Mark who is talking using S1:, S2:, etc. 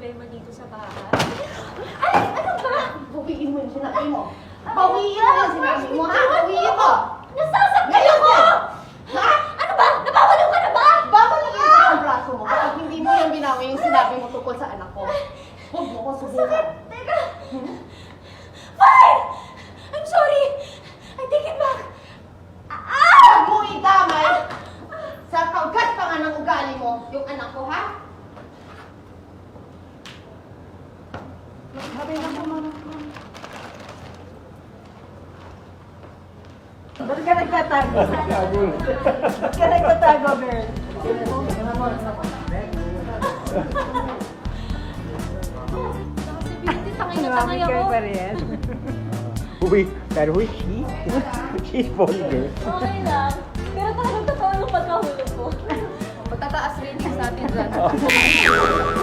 S1: problema dito sa bahay.
S2: Ay! Ano ba? Bawiin mo yung sinabi mo. Bawiin mo yung sinabi mo, ha? Bawiin mo!
S1: Nasasaktan ako!
S2: Ha?
S1: Ano ba? Nabawalo ka na ba?
S2: Babalikin ko ang braso mo kapag hindi mo yung binawi yung sinabi mo tungkol sa anak ko. Huwag mo ko subukan.
S1: Teka! Fine! I'm sorry! I take it back!
S2: Huwag mo idamay sa pagkat pa nga ng ugali mo yung anak ko, ha?
S3: Sabi na po, mama. Ba't ka nagtatago? Ba't ka nagtatago, girl?
S1: Tangin na tangay
S3: Mami,
S1: ako.
S3: girl pa rin.
S4: Pero who is she? She's vulgar.
S1: Okay lang. Pero talagang totoo yung pagkahulog ko.
S2: Matataas rin sa atin dyan.